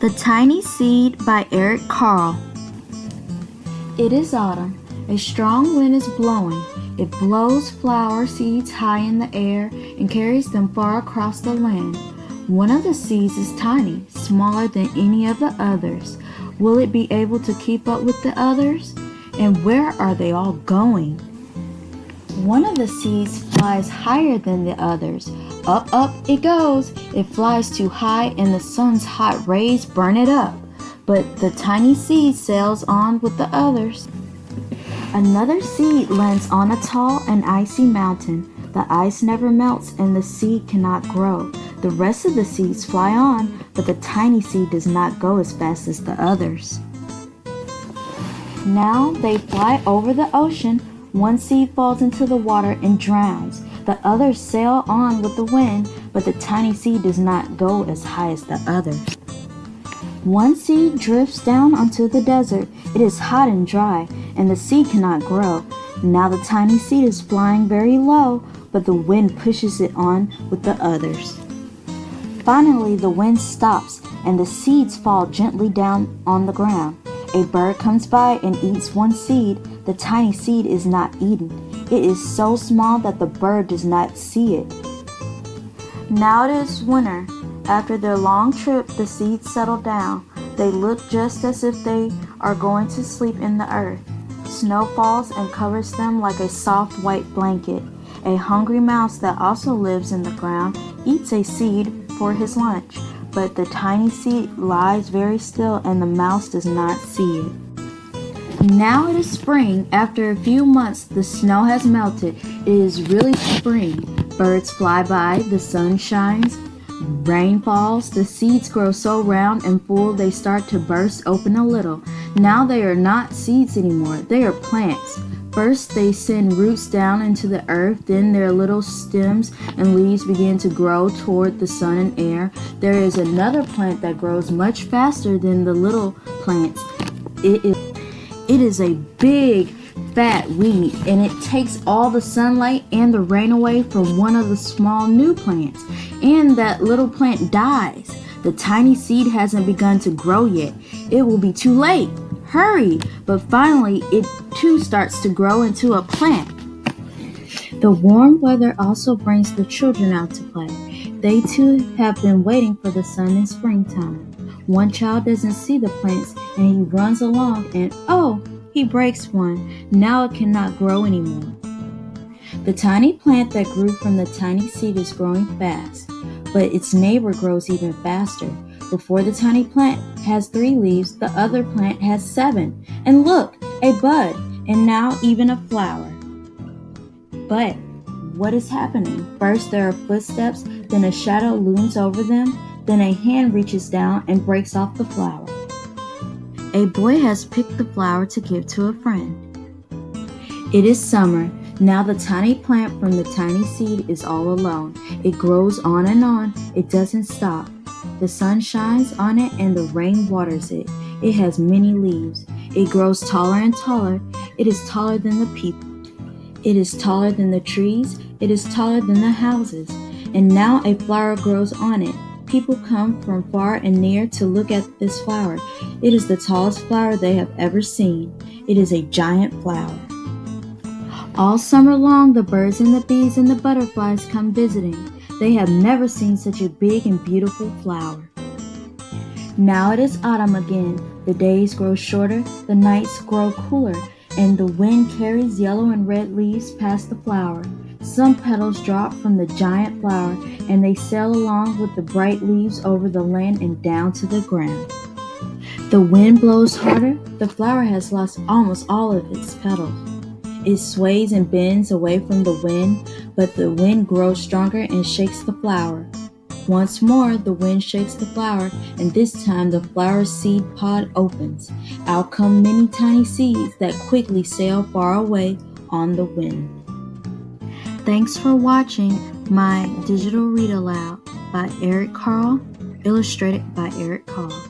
The Tiny Seed by Eric Carle. It is autumn. A strong wind is blowing. It blows flower seeds high in the air and carries them far across the land. One of the seeds is tiny, smaller than any of the others. Will it be able to keep up with the others? And where are they all going? One of the seeds flies higher than the others. Up, up it goes. It flies too high and the sun's hot rays burn it up. But the tiny seed sails on with the others. Another seed lands on a tall and icy mountain. The ice never melts and the seed cannot grow. The rest of the seeds fly on, but the tiny seed does not go as fast as the others. Now they fly over the ocean. One seed falls into the water and drowns. The others sail on with the wind, but the tiny seed does not go as high as the others. One seed drifts down onto the desert. It is hot and dry, and the seed cannot grow. Now the tiny seed is flying very low, but the wind pushes it on with the others. Finally, the wind stops, and the seeds fall gently down on the ground. A bird comes by and eats one seed. The tiny seed is not eaten. It is so small that the bird does not see it. Now it is winter. After their long trip, the seeds settle down. They look just as if they are going to sleep in the earth. Snow falls and covers them like a soft white blanket. A hungry mouse that also lives in the ground eats a seed for his lunch, but the tiny seed lies very still and the mouse does not see it. Now it is spring. After a few months, the snow has melted. It is really spring. Birds fly by, the sun shines, rain falls, the seeds grow so round and full they start to burst open a little. Now they are not seeds anymore, they are plants. First they send roots down into the earth, then their little stems and leaves begin to grow toward the sun and air. There is another plant that grows much faster than the little plants. It is a big, fat weed, and it takes all the sunlight and the rain away from one of the small new plants, and that little plant dies. The tiny seed hasn't begun to grow yet. It will be too late. Hurry! But finally, it too starts to grow into a plant. The warm weather also brings the children out to play. They too have been waiting for the sun in springtime. One child doesn't see the plants and he runs along and he breaks one. Now it cannot grow anymore. The tiny plant that grew from the tiny seed is growing fast, but its neighbor grows even faster. Before the tiny plant has 3 leaves, the other plant has 7. And look, a bud, and now even a flower. But what is happening? First there are footsteps, then a shadow looms over them, then a hand reaches down and breaks off the flower. A boy has picked the flower to give to a friend. It is summer. Now the tiny plant from the tiny seed is all alone. It grows on and on. It doesn't stop. The sun shines on it and the rain waters it. It has many leaves. It grows taller and taller. It is taller than the people. It is taller than the trees. It is taller than the houses. And now a flower grows on it. People come from far and near to look at this flower. It is the tallest flower they have ever seen. It is a giant flower. All summer long, the birds and the bees and the butterflies come visiting. They have never seen such a big and beautiful flower. Now it is autumn again. The days grow shorter, the nights grow cooler, and the wind carries yellow and red leaves past the flower. Some petals drop from the giant flower, and they sail along with the bright leaves over the land and down to the ground. The wind blows harder. The flower has lost almost all of its petals. It sways and bends away from the wind, but the wind grows stronger and shakes the flower. Once more, the wind shakes the flower, and this time the flower seed pod opens. Out come many tiny seeds that quickly sail far away on the wind. Thanks for watching my digital read aloud by Eric Carle, illustrated by Eric Carle.